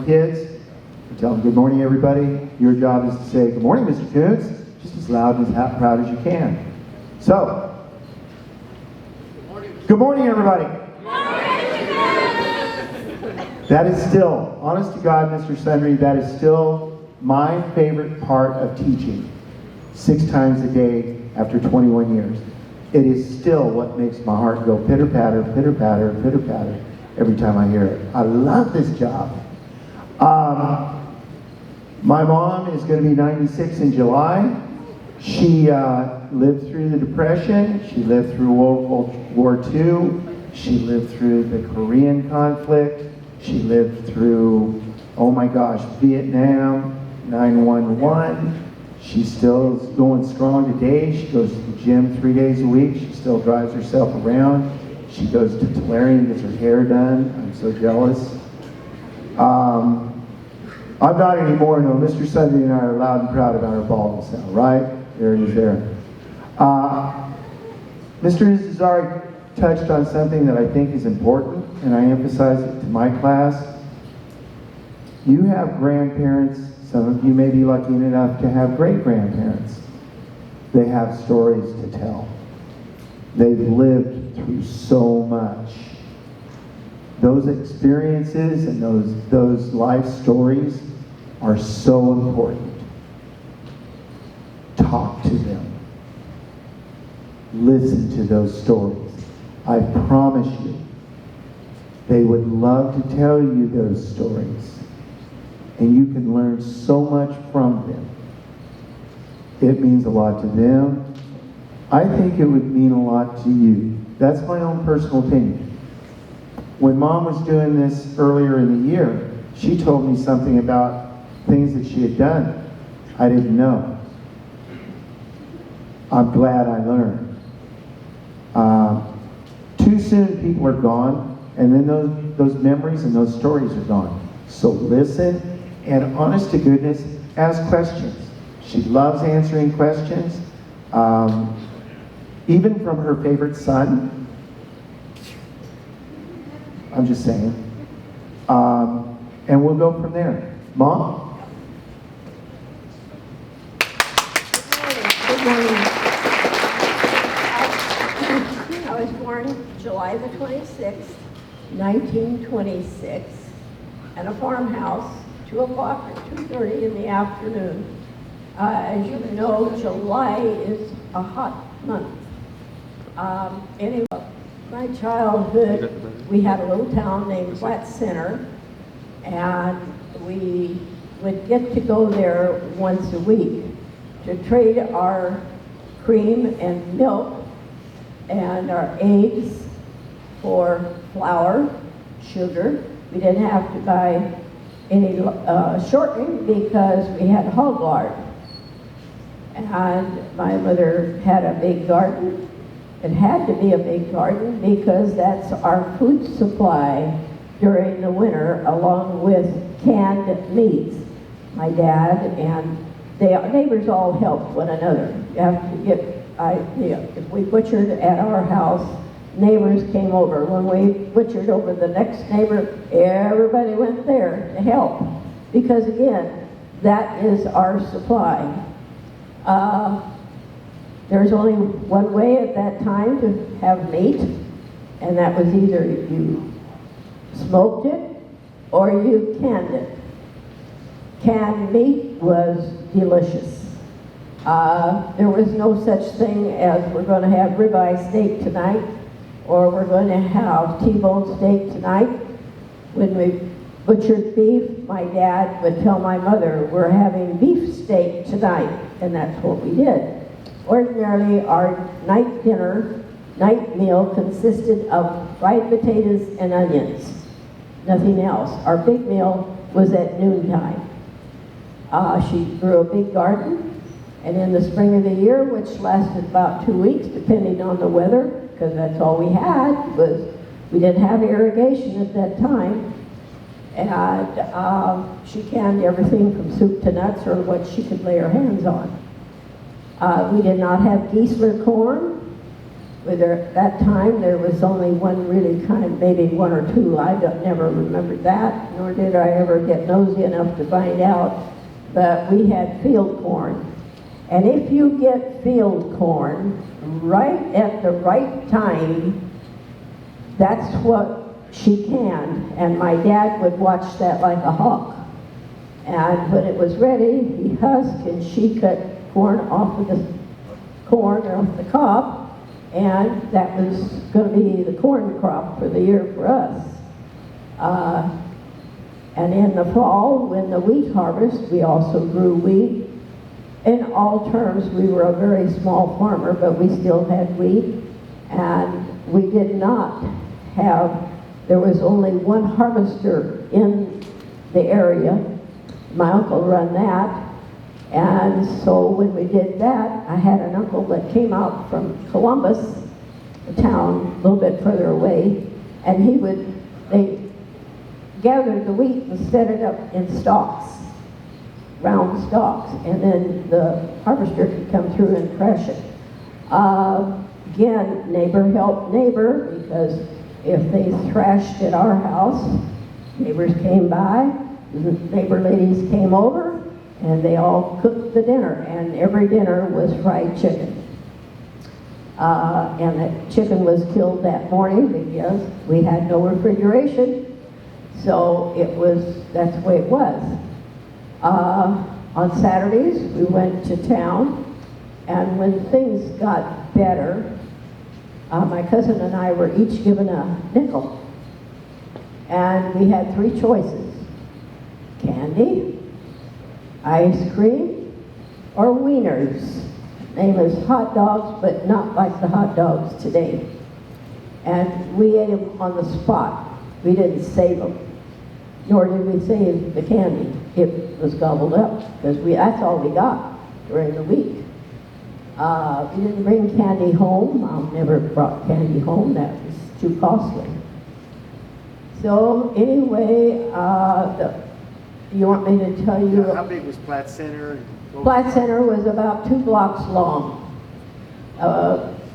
kids, you tell them, good morning, everybody. Your job is to say, good morning, Mr. Koontz, just as loud and as proud as you can. So, good morning, everybody. That is still, honest to God, Mr. Sundry, that is still my favorite part of teaching 6 times a day after 21 years. It is still what makes my heart go pitter-patter, pitter-patter, pitter-patter every time I hear it. I love this job. My mom is going to be 96 in July. She lived through the Depression. She lived through World War II. She lived through the Korean conflict. She lived through, oh my gosh, Vietnam, 9/11. She still is going strong today. She goes to the gym 3 days a week. She still drives herself around. She goes to Tulare and gets her hair done. I'm so jealous. I'm not anymore, no. Mr. Sundry and I are loud and proud about our baldness now, right? There it is there. Mr. Izazari touched on something that I think is important, and I emphasize it to my class. You have grandparents. Some of you may be lucky enough to have great-grandparents. They have stories to tell. They've lived through so much. Those experiences and those life stories are so important. Talk to them. Listen to those stories. I promise you, they would love to tell you those stories. And you can learn so much from them. It means a lot to them. I think it would mean a lot to you. That's my own personal opinion. When Mom was doing this earlier in the year, she told me something about things that she had done I didn't know. I'm glad I learned. Too soon people are gone, and then those memories and those stories are gone. So listen, and honest to goodness, ask questions. She loves answering questions, even from her favorite son. I'm just saying. And we'll go from there. Mom? Good morning. I was born July the 26th, 1926, at a farmhouse, 2 o'clock or 2:30 in the afternoon. As you know, July is a hot month. Anyway, my childhood, we had a little town named Flat Center, and we would get to go there once a week to trade our cream and milk and our eggs for flour, sugar. We didn't have to buy any shortening because we had hog lard. And my mother had a big garden. It had to be a big garden because that's our food supply during the winter, along with canned meats. My dad and the neighbors all helped one another. You have to get, if we butchered at our house, neighbors came over. When we butchered over the next neighbor, everybody went there to help. Because again, that is our supply. There's only one way at that time to have meat, and that was either you smoked it or you canned it. Canned meat was delicious. There was no such thing as we're going to have ribeye steak tonight, or we're going to have T-bone steak tonight. When we butchered beef, my dad would tell my mother, we're having beef steak tonight, and that's what we did. Ordinarily, our night meal consisted of fried potatoes and onions, nothing else. Our big meal was at noontime. She grew a big garden, and in the spring of the year, which lasted about 2 weeks, depending on the weather, because that's all we had, we didn't have irrigation at that time, and she canned everything from soup to nuts or what she could lay her hands on. We did not have Geisler corn. At that time, there was only one really kind, maybe one or two. Never remembered that, nor did I ever get nosy enough to find out. But we had field corn. And if you get field corn right at the right time, that's what she canned. And my dad would watch that like a hawk. And when it was ready, he husked and she cut corn off of the cob. And that was going to be the corn crop for the year for us. And in the fall, when the wheat harvest, we also grew wheat. In all terms, we were a very small farmer, but we still had wheat. And we did not have, there was only one harvester in the area. My uncle ran that. And so when we did that, I had an uncle that came out from Columbus, a town a little bit further away, and they gathered the wheat and set it up in stalks, round stalks, and then the harvester could come through and thresh it. Again, neighbor helped neighbor, because if they thrashed at our house, neighbors came by, neighbor ladies came over, and they all cooked the dinner, and every dinner was fried chicken. And the chicken was killed that morning because we had no refrigeration, so that's the way it was. On Saturdays, we went to town, and when things got better, my cousin and I were each given a nickel, and we had three choices: candy, ice cream, or wieners. Name is hot dogs, but not like the hot dogs today. And we ate them on the spot. We didn't save them, nor did we save the candy. It was gobbled up, because that's all we got during the week. We didn't bring candy home. Mom never brought candy home. That was too costly. So anyway, you want me to tell you? How big was Platt Center? Platt Center was about 2 blocks long,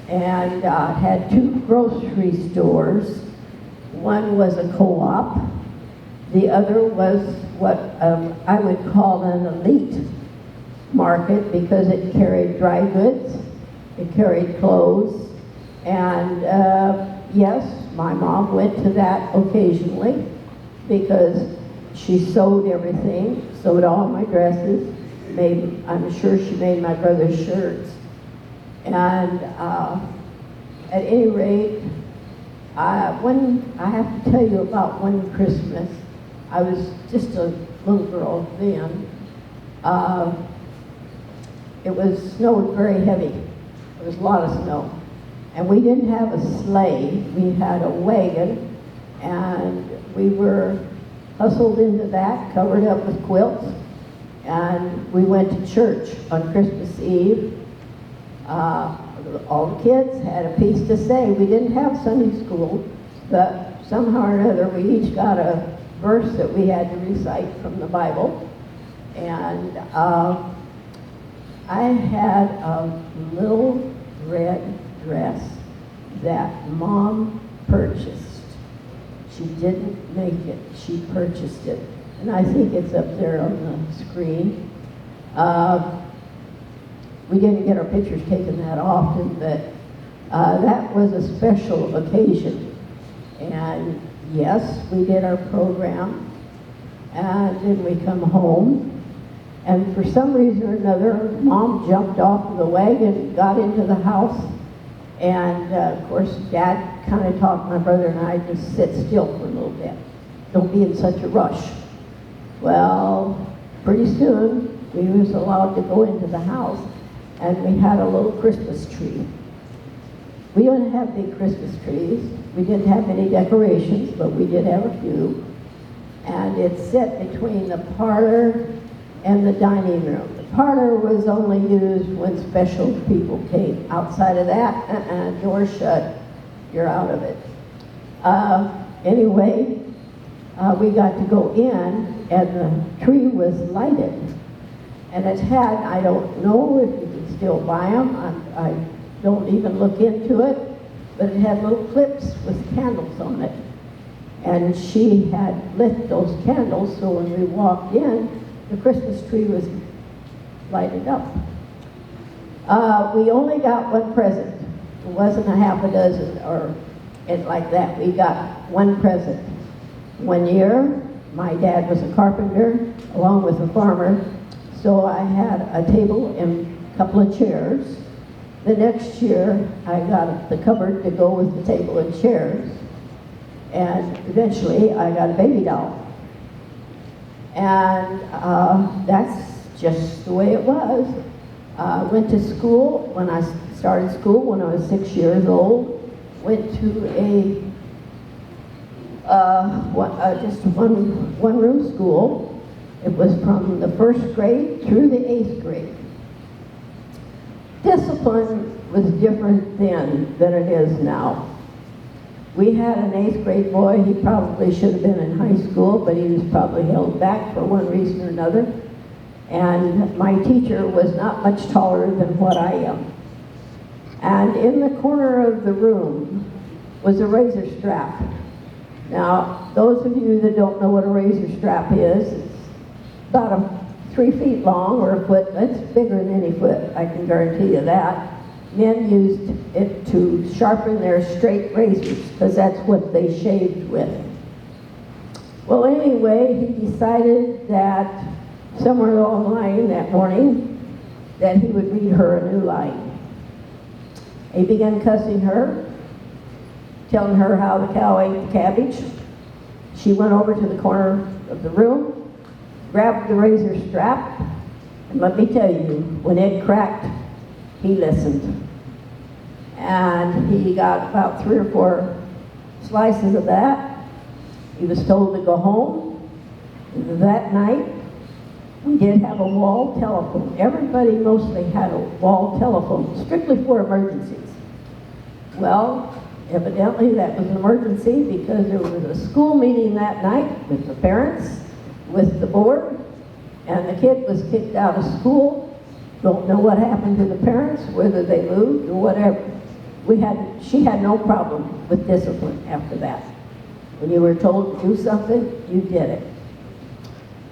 and had 2 grocery stores. One was a co-op. The other was what I would call an elite market, because it carried dry goods, it carried clothes, and yes, my mom went to that occasionally, because she sewed everything, sewed all my dresses, I'm sure she made my brother's shirts. And at any rate, I have to tell you about one Christmas. I was just a little girl then. It snowed very heavy. There was a lot of snow. And we didn't have a sleigh. We had a wagon, and we were hustled into that, covered up with quilts, and we went to church on Christmas Eve. All the kids had a piece to say. We didn't have Sunday school, but somehow or another we each got a verse that we had to recite from the Bible. And I had a little red dress that Mom purchased. She didn't make it, she purchased it. And I think it's up there on the screen. We didn't get our pictures taken that often, but that was a special occasion. And yes, we did our program, and then we come home. And for some reason or another, Mom jumped off of the wagon, got into the house, and of course, Dad kind of talked my brother and I to sit still for a little bit. Don't be in such a rush. Well, pretty soon, we was allowed to go into the house, and we had a little Christmas tree. We didn't have big Christmas trees. We didn't have any decorations, but we did have a few. And it sat between the parlor and the dining room. The parlor was only used when special people came. Outside of that, door shut, you're out of it. Anyway, we got to go in, and the tree was lighted. And it had, I don't know if you can still buy them, I don't even look into it, but it had little clips with candles on it. And she had lit those candles, so when we walked in, the Christmas tree was lighted up. We only got one present. It wasn't a half a dozen or like that. We got one present. One year, my dad was a carpenter along with a farmer, so I had a table and a couple of chairs. The next year, I got the cupboard to go with the table and chairs. And eventually, I got a baby doll. And that's just the way it was. I went to school when I started school when I was 6 years old. Went to just one room school. It was from the 1st grade through the 8th grade. Discipline was different then than it is now. We had an 8th grade boy. He probably should have been in high school, but he was probably held back for one reason or another. And my teacher was not much taller than what I am. And in the corner of the room was a razor strap. Now, those of you that don't know what a razor strap is, it's about 3 feet long or a foot. It's bigger than any foot, I can guarantee you that. Men used it to sharpen their straight razors because that's what they shaved with. Well, anyway, he decided that somewhere along the line that morning that he would read her a new line. He began cussing her, telling her how the cow ate the cabbage. She went over to the corner of the room, grabbed the razor strap, and let me tell you, when it cracked, he listened. And he got about 3 or 4 slices of that. He was told to go home. That night, we did have a wall telephone. Everybody mostly had a wall telephone, strictly for emergencies. Well, evidently that was an emergency because there was a school meeting that night with the parents, with the board, and the kid was kicked out of school. Don't know what happened to the parents, whether they moved or whatever. She had no problem with discipline after that. When you were told to do something, you did it.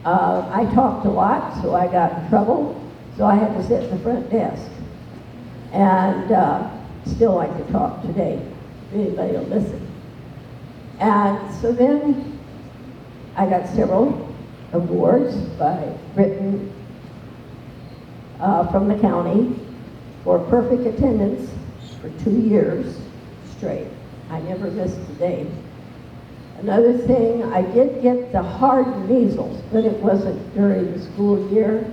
I talked a lot, so I got in trouble, so I had to sit in the front desk. And still like to talk today, if anybody will listen. And so then I got several awards written from the county for perfect attendance for 2 years straight. I never missed a day. Another thing, I did get the hard measles, but it wasn't during the school year.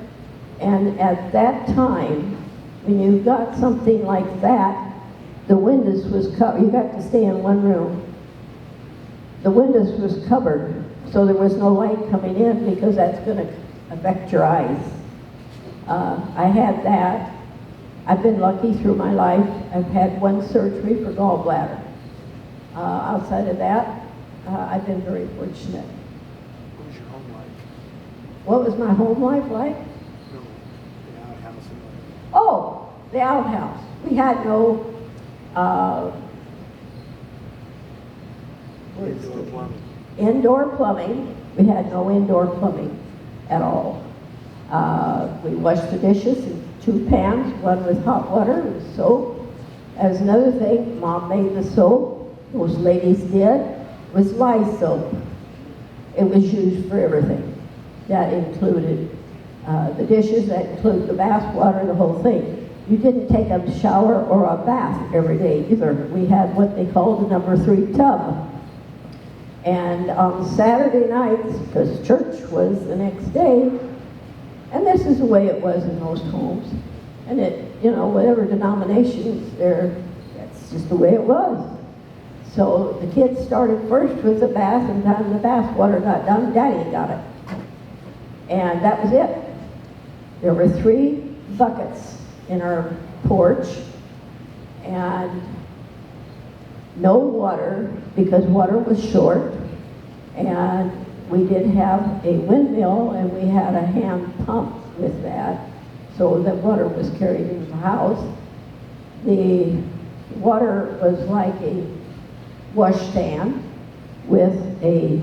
And at that time, when you got something like that, the windows was covered. You got to stay in one room. The windows was covered, so there was no light coming in because that's going to affect your eyes. I had that. I've been lucky through my life. I've had 1 surgery for gallbladder. Outside of that, I've been very fortunate. What was your home life? What was my home life like? No, the outhouse and Oh, the outhouse. We had no indoor plumbing. indoor plumbing. We had no indoor plumbing at all. We washed the dishes in 2 pans, one with hot water and soap. As another thing, Mom made the soap. Most ladies did. Was lye soap. It was used for everything. That included the dishes, that included the bath water, the whole thing. You didn't take a shower or a bath every day either. We had what they called the number 3 tub. And on Saturday nights, because church was the next day, and this is the way it was in most homes, and it, whatever denominations there, that's just the way it was. So the kids started first with the bath, and by the time the bath water got done, Daddy got it. And that was it. There were 3 buckets in our porch, and no water because water was short, and we did have a windmill, and we had a hand pump with that, so that water was carried into the house. The Water was like a washstand with a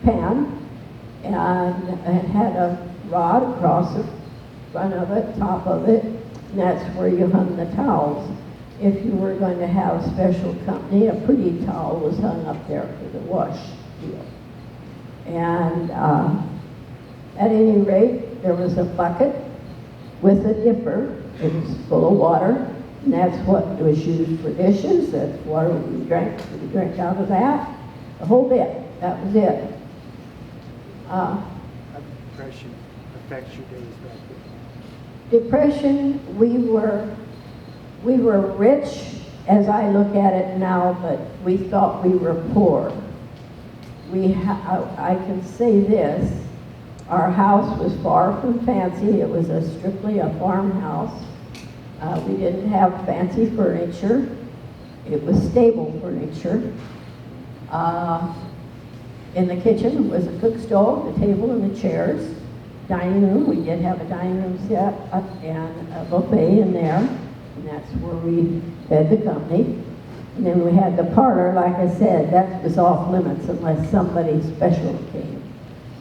pan, and it had a rod across the front of it, top of it, and that's where you hung the towels. If you were going to have special company, a pretty towel was hung up there for the wash deal. And at any rate, there was a bucket with a dipper. It was full of water, and that's what was used for dishes. That's water we drank out of that. The whole bit. That was it. How depression affects your days back then? Depression, we were rich as I look at it now, but we thought we were poor. I can say this, our house was far from fancy. It was strictly a farmhouse. We didn't have fancy furniture. It was stable furniture. In the kitchen was a cook stove, the table, and the chairs. Dining room, we did have a dining room set up and a buffet in there, and that's where we fed the company. And then we had the parlor, like I said, that was off limits unless somebody special came.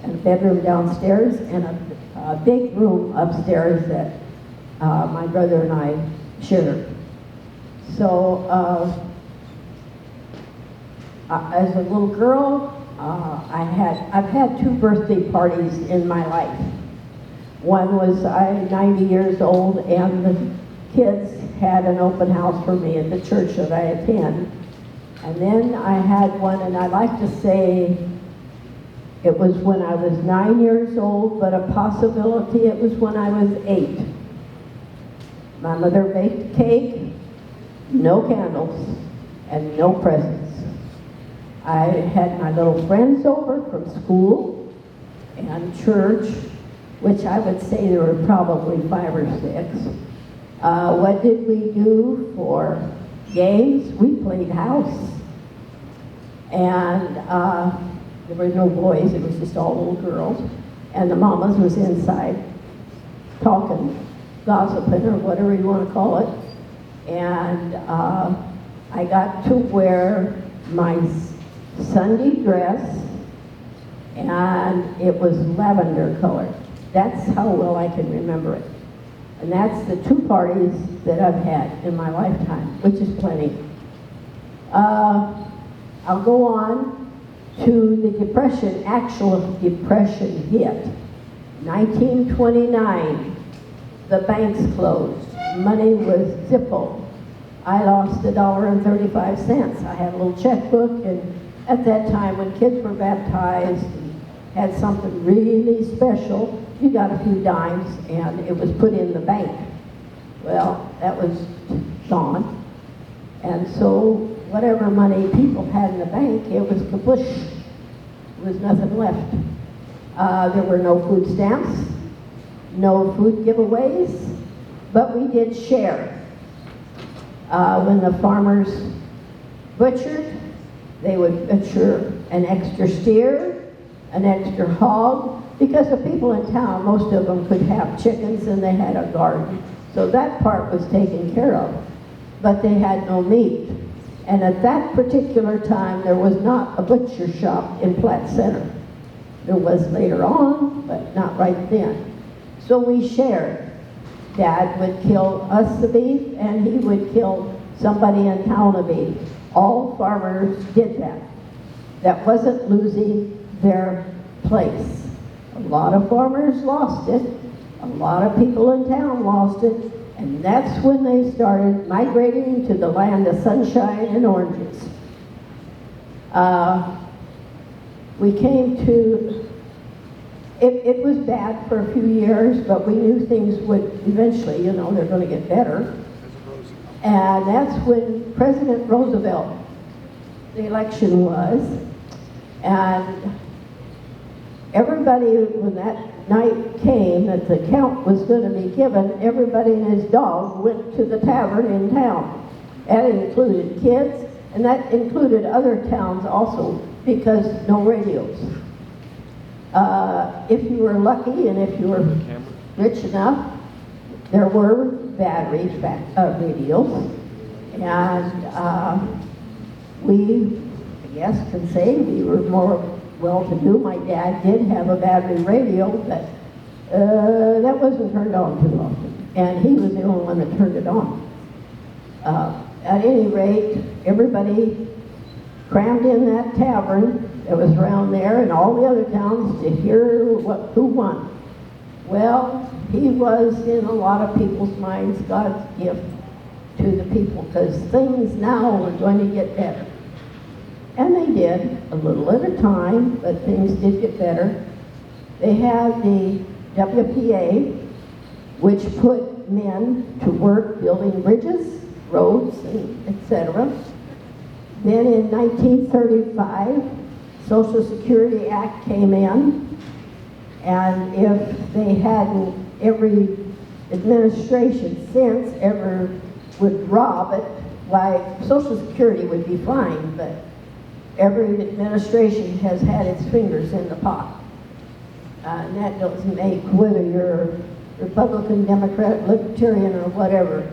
And a bedroom downstairs and a big room upstairs that my brother and I shared. So as a little girl, I've had 2 birthday parties in my life. One was 90 years old, and the kids had an open house for me at the church that I attend. And then I had one, and I like to say it was when I was 9 years old, but a possibility it was when I was 8. My mother baked a cake, no candles, and no presents. I had my little friends over from school and church, which I would say there were probably 5 or 6. What did we do for games? We played house. And there were no boys, it was just all little girls. And the mamas was inside talking, gossiping, or whatever you want to call it. And I got to wear my Sunday dress, and it was lavender color. That's how well I can remember it. And that's the 2 parties that I've had in my lifetime, which is plenty. I'll go on to the Depression. Actual Depression hit. 1929, the banks closed. Money was zippo. I lost $1.35. I had a little checkbook, and at that time, when kids were baptized and had something really special, you got a few dimes, and it was put in the bank. Well, that was gone. And so whatever money people had in the bank, it was kabush. There was nothing left. There were no food stamps, no food giveaways, but we did share. When the farmers butchered, they would butcher an extra steer, an extra hog, because the people in town, most of them could have chickens and they had a garden. So that part was taken care of, but they had no meat. And at that particular time, there was not a butcher shop in Platte Center. There was later on, but not right then. So we shared. Dad would kill us the beef, and he would kill somebody in town a beef. All farmers did that. That wasn't losing their place. A lot of farmers lost it. A lot of people in town lost it. And that's when they started migrating to the land of sunshine and oranges. We came to, it was bad for a few years, but we knew things would eventually, they're going to get better. And that's when President Roosevelt, the election was, and everybody, when that night came that the count was going to be given, everybody and his dog went to the tavern in town. That included kids, and that included other towns also, because no radios. If you were lucky and if you were rich enough, there were battery radios, and we, I guess, can say we were more well-to-do. My dad did have a battery radio, but that wasn't turned on too often, and he was the only one that turned it on. At any rate, everybody crammed in that tavern that was around there and all the other towns to hear who won. Well, he was, in a lot of people's minds, God's gift to the people, because things now were going to get better. And they did, a little at a time, but things did get better. They had the WPA, which put men to work building bridges, roads, and etc. Then in 1935, Social Security Act came in, and if they hadn't, every administration since ever would rob it, why Social Security would be fine, but every administration has had its fingers in the pot. And that doesn't make whether you're Republican, Democrat, Libertarian, or whatever.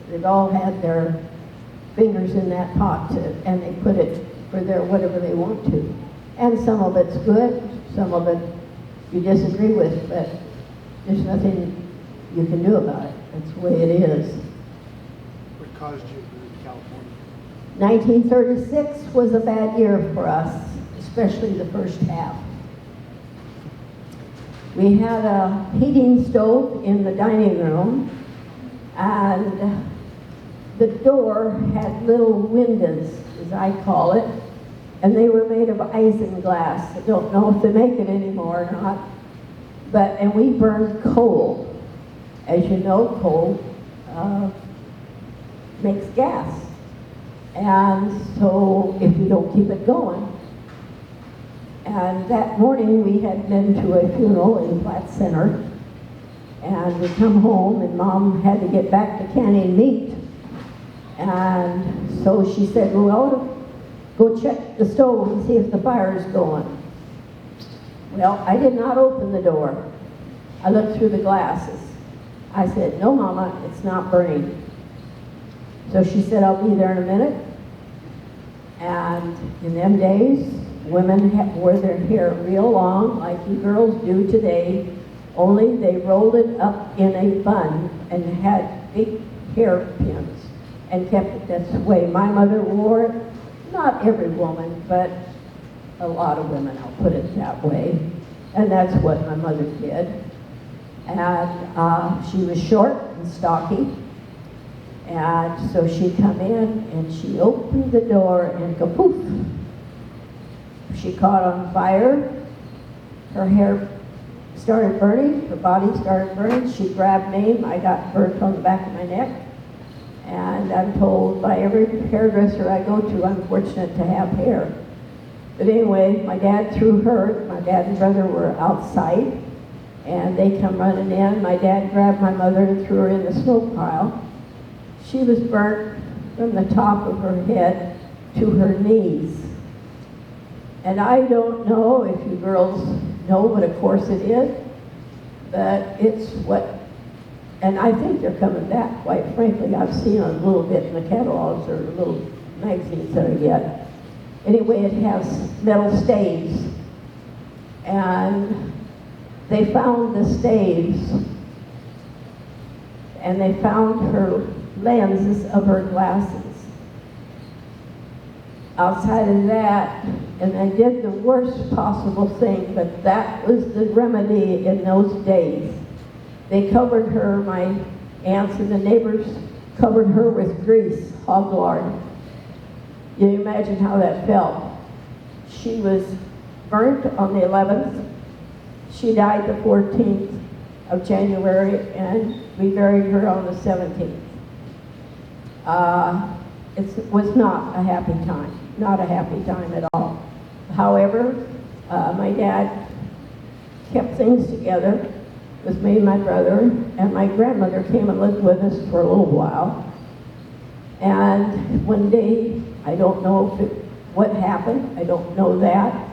They've all had their fingers in that pot, and they put it for their whatever they want to. And some of it's good, some of it you disagree with, but there's nothing you can do about it. That's the way it is. What caused you to move to California? 1936 was a bad year for us, especially the first half. We had a heating stove in the dining room, and the door had little windows, as I call it, and they were made of isinglass. I don't know if they make it anymore or not, and we burned coal. As you know, coal makes gas, and so if you don't keep it going. And that morning we had been to a funeral in Platte Center, and we come home and Mom had to get back to canning meat. And so she said, well, go check the stove and see if the fire is going. Well, I did not open the door. I looked through the glasses. I said, no, Mama, it's not burning. So she said, I'll be there in a minute. And in them days, women wore their hair real long, like you girls do today, only they rolled it up in a bun and had big hairpins and kept it that way. My mother wore it, not every woman, but a lot of women, I'll put it that way. And that's what my mother did. And she was short and stocky. And so she'd come in and she opened the door and kapoof. She caught on fire. Her hair started burning. Her body started burning. She grabbed me. I got burnt on the back of my neck. And I'm told by every hairdresser I go to, I'm fortunate to have hair. But anyway, my dad threw her. My dad and brother were outside, and they come running in. My dad grabbed my mother and threw her in the smoke pile. She was burnt from the top of her head to her knees. And I don't know if you girls know what a corset is, but it's what, and I think they're coming back, quite frankly. I've seen a little bit in the catalogs or little magazines that I get. Anyway, it has metal staves. And they found the staves, and they found her lenses of her glasses. Outside of that, and they did the worst possible thing, but that was the remedy in those days. They covered her, my aunts and the neighbors covered her with grease, hog lard. You imagine how that felt. She was burnt on the 11th. She died the 14th of January, and we buried her on the 17th. It was not a happy time. Not a happy time at all. However, my dad kept things together with me and my brother, and my grandmother came and lived with us for a little while. And one day, I don't know what happened, I don't know that,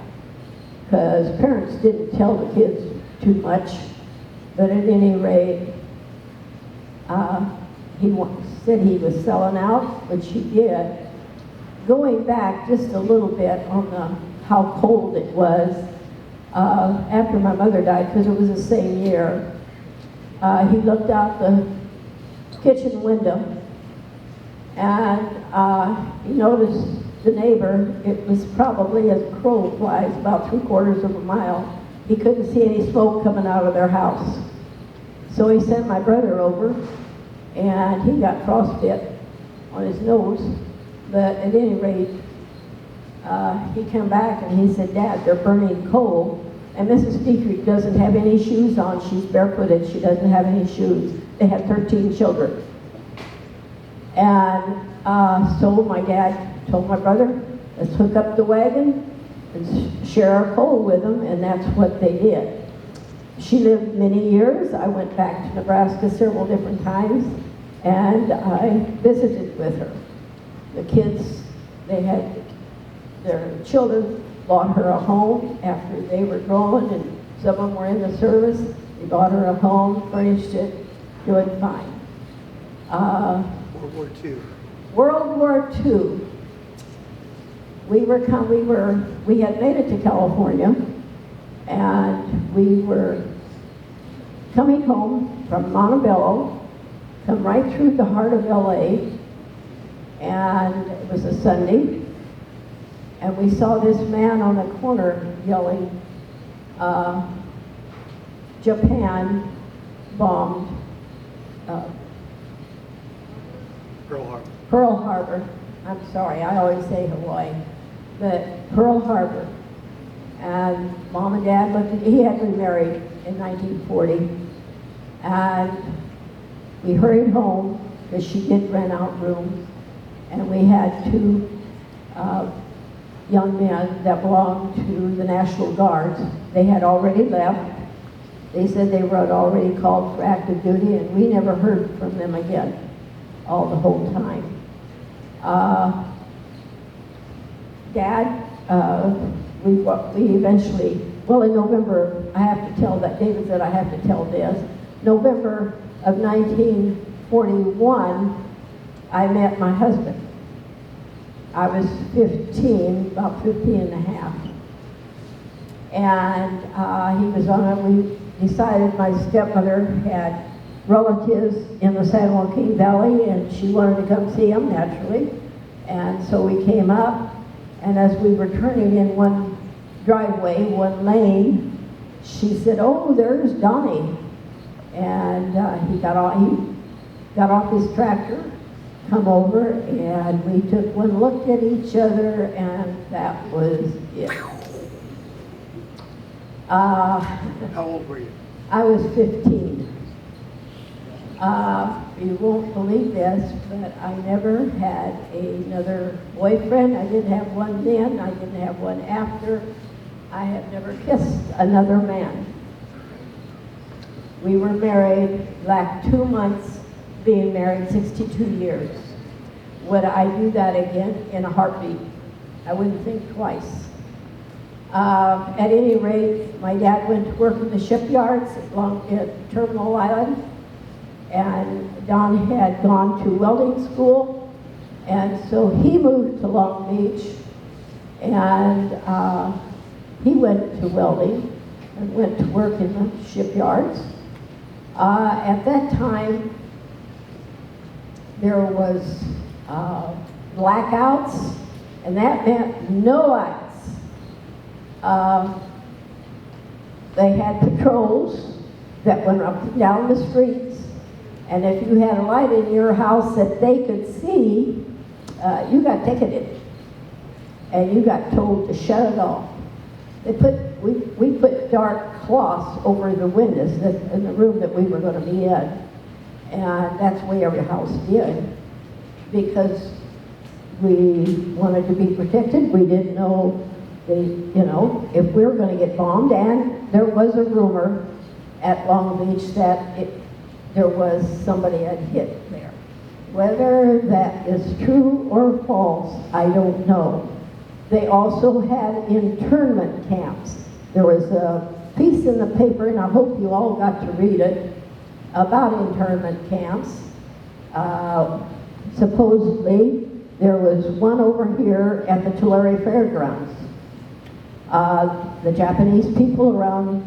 because parents didn't tell the kids too much, but at any rate, said he was selling out, which he did. Going back just a little bit on how cold it was after my mother died, because it was the same year, he looked out the kitchen window and he noticed the neighbor. It was probably, as a crow flies, about 3/4 of a mile. He couldn't see any smoke coming out of their house. So he sent my brother over, and he got frostbite on his nose. But at any rate, he came back and he said, "Dad, they're burning coal." And Mrs. Dietrich doesn't have any shoes on. She's barefooted. She doesn't have any shoes. They had 13 children. And so my dad told my brother, "Let's hook up the wagon and share our coal with them," and that's what they did. She lived many years. I went back to Nebraska several different times, and I visited with her. The kids, their children bought her a home after they were grown, and some of them were in the service. They bought her a home, furnished it, doing fine. World War II. World War II. We had made it to California, and we were coming home from Montebello, come right through the heart of LA, and it was a Sunday, and we saw this man on the corner yelling, Japan bombed Pearl Harbor. I'm sorry, I always say Hawaii, but Pearl Harbor. And Mom and Dad he had remarried in 1940, and we hurried home because she did rent out rooms, and we had two young men that belonged to the National Guards. They had already left. They said they were already called for active duty, and we never heard from them again the whole time. Dad, we eventually, in November, I have to tell that, David said I have to tell this. November of 1941, I met my husband. I was 15, about 15 and a half. And we decided my stepmother had relatives in the San Joaquin Valley, and she wanted to come see them, naturally. And so we came up, and as we were turning in one driveway, one lane, she said, "Oh, there's Donnie." And he got off his tractor, come over, and we took one look at each other, and that was it. How old were you? I was 15. You won't believe this, but I never had another boyfriend. I didn't have one then. I didn't have one after. I have never kissed another man. We were married like 2 months, being married 62 years. Would I do that again? In a heartbeat. I wouldn't think twice. At any rate, my dad went to work in the shipyards at Terminal Island, and Don had gone to welding school, and so he moved to Long Beach, and he went to welding and went to work in the shipyards. At that time, there was blackouts, and that meant no lights. They had patrols that went up and down the streets, and if you had a light in your house that they could see, you got ticketed, and you got told to shut it off. We put dark cloths over the windows in the room that we were going to be in, and that's the way every house did, because we wanted to be protected. We didn't know if we were going to get bombed, and there was a rumor at Long Beach that there was somebody had hit there. Whether that is true or false, I don't know. They also had internment camps. There was a piece in the paper, and I hope you all got to read it, about internment camps. Supposedly, there was one over here at the Tulare Fairgrounds. The Japanese people around,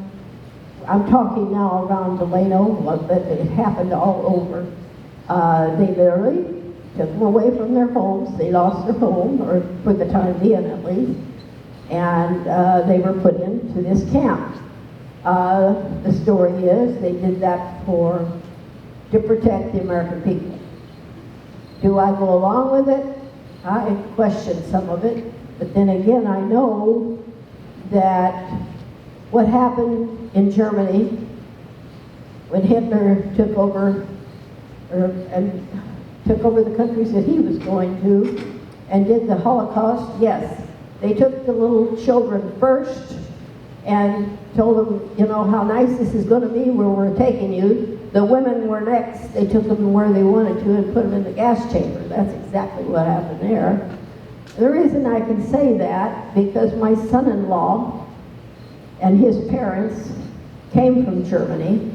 I'm talking now around Delano, but it happened all over. They literally took them away from their homes. They lost their home, or for the time being at least, and they were put into this camp. The story is they did that to protect the American people. Do I go along with it? I question some of it, but then again, I know that what happened in Germany when Hitler took over and took over the countries that he was going to and did the Holocaust, yes, they took the little children first and told them, you know, how nice this is going to be where we're taking you. The women were next. They took them where they wanted to and put them in the gas chamber. That's exactly what happened there. The reason I can say that, because my son-in-law and his parents came from Germany.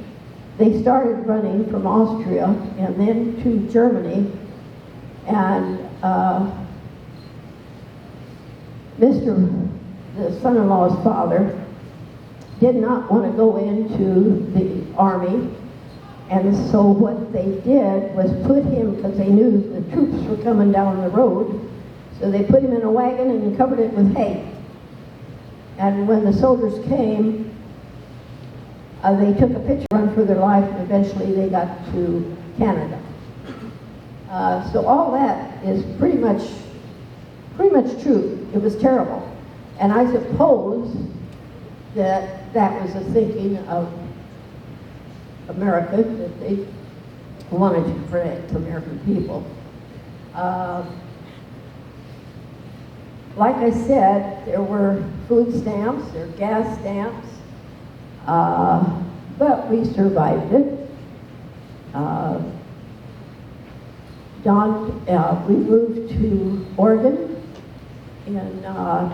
They started running from Austria and then to Germany. And the son-in-law's father, did not want to go into the army. And so what they did was put him, because they knew the troops were coming down the road, so they put him in a wagon and covered it with hay. And when the soldiers came, they took a picture run for their life, and eventually they got to Canada. So all that is pretty much true. It was terrible. And I suppose that was a thinking of America, that they wanted to protect the American people. Like I said, there were food stamps, there were gas stamps, but we survived it. We moved to Oregon, and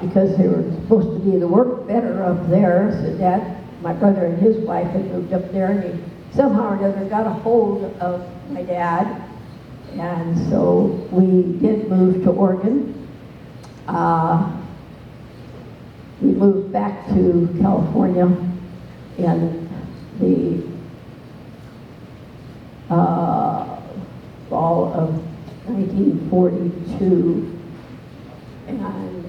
because they were supposed to be the work better up there, so Dad, my brother and his wife had moved up there, and he somehow or another got a hold of my dad, and so we did move to Oregon. We moved back to California in the fall of 1942, and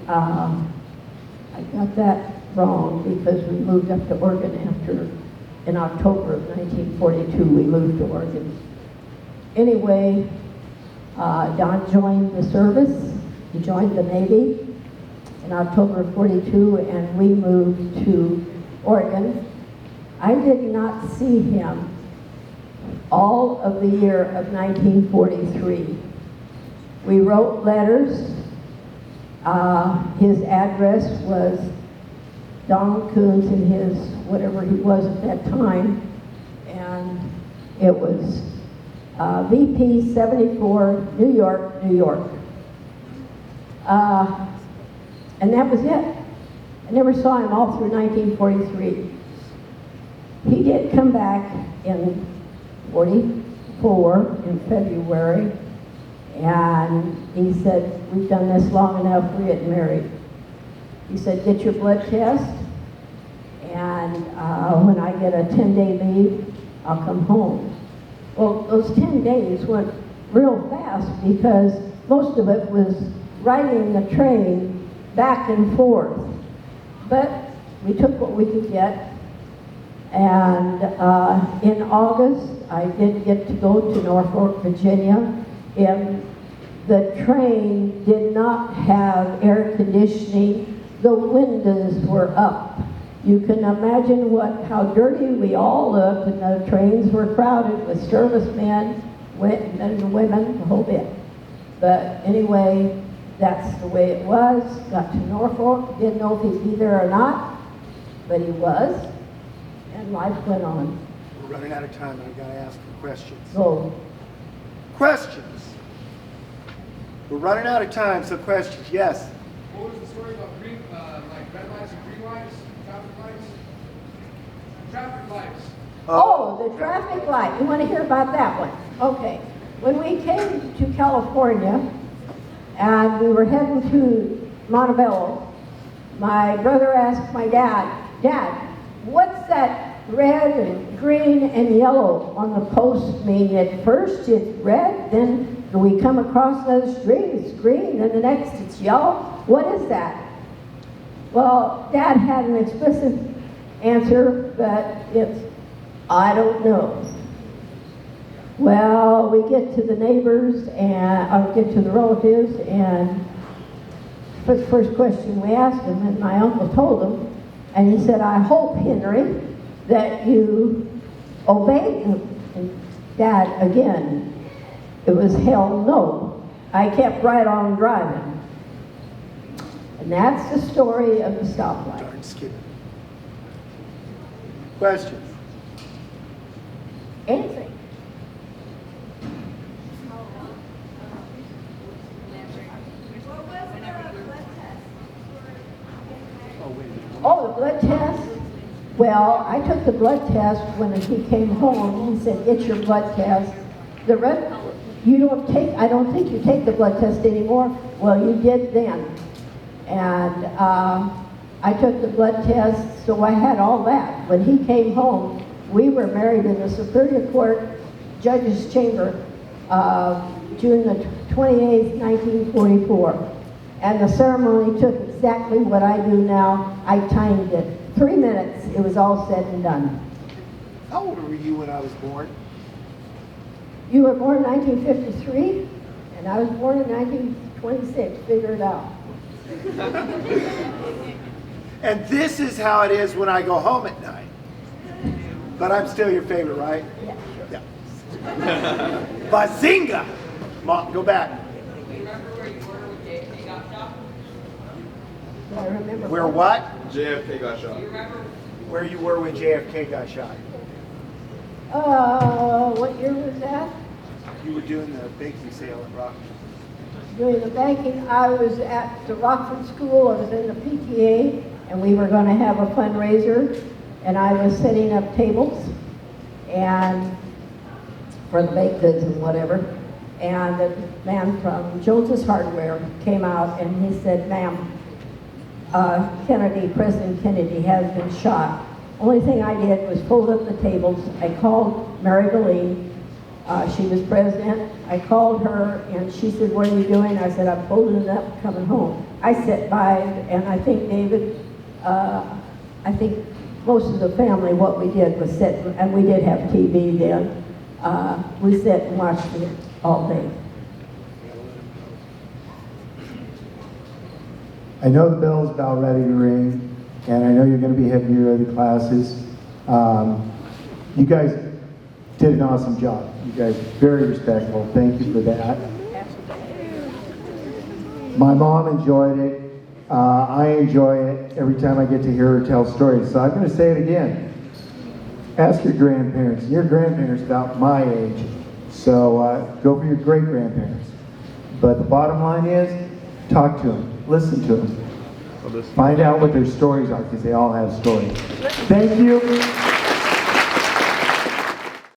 I got that wrong because we moved up to Oregon in October of 1942, we moved to Oregon. Anyway, Don joined the service. He joined the Navy in October of 42, and we moved to Oregon. I did not see him all of the year of 1943. We wrote letters. His address was Donald Koontz and his whatever he was at that time, and it was VP 74, New York, New York. And that was it. I never saw him all through 1943. He did come back in 44 in February, and he said, "We've done this long enough, we're getting married." He said, "Get your blood test, and when I get a 10-day leave, I'll come home." Well, those 10 days went real fast because most of it was riding the train back and forth. But we took what we could get, and in August, I did get to go to Norfolk, Virginia, and the train did not have air conditioning. The windows were up. You can imagine how dirty we all looked, and the trains were crowded with servicemen, men and women, the whole bit. But anyway, that's the way it was. Got to Norfolk, didn't know if he'd be there or not, but he was, and life went on. We're running out of time, and I've got to ask for questions. So, Questions? We're running out of time, so questions. Yes? What was the story about green, like red lights and green lights, traffic lights? Traffic lights. oh, the traffic light. You want to hear about that one? Okay. When we came to California and we were heading to Montebello, my brother asked my Dad, what's that red and green and yellow on the post mean? At first it's red, then we come across another street, it's green, then the next it's yellow. What is that? Well, Dad had an explicit answer, but it's, I don't know. Well, we get to the neighbors and get to the relatives, and the first question we asked him, and my uncle told him, and he said, I hope, Henry, that you obeyed them. And Dad, again, it was hell no. I kept right on driving. And that's the story of the stoplight. Darn skip. Questions? Anything. Oh, the blood test? Well, I took the blood test when he came home. He said, get your blood test. I don't think you take the blood test anymore. Well, you did then. And I took the blood test, so I had all that. When he came home, we were married in the Superior Court Judge's Chamber, June the 28th, 1944. And the ceremony took exactly what I do now. I timed it. 3 minutes, it was all said and done. How old were you when I was born? You were born in 1953, and I was born in 1926. Figure it out. And this is how it is when I go home at night. But I'm still your favorite, right? Yeah, sure. Yeah. Bazinga! Mom, go back. Do I remember? Where what? JFK got shot. Where you were when JFK got shot. What year was that? You were doing the baking sale in Rockford. Doing the banking. I was at the Rockford School. I was in the PTA, and we were going to have a fundraiser, and I was setting up tables and for the baked goods and whatever. And the man from Jones's Hardware came out, and he said, ma'am, President Kennedy has been shot. Only thing I did was fold up the tables. I called Mary Galene. She was president. I called her, and she said, what are you doing? I said, I'm folding it up, coming home. I sat by, and I think David, I think most of the family, what we did was sit, and we did have TV then. We sat and watched it all day. I know the bell's about ready to ring, and I know you're going to be heading your other classes. You guys did an awesome job. You guys are very respectful. Thank you for that. My mom enjoyed it. I enjoy it every time I get to hear her tell stories. So I'm going to say it again. Ask your grandparents. Your grandparents about my age. So go for your great-grandparents. But the bottom line is, talk to them. Listen to them. Find out what their stories are, because they all have stories. Thank you.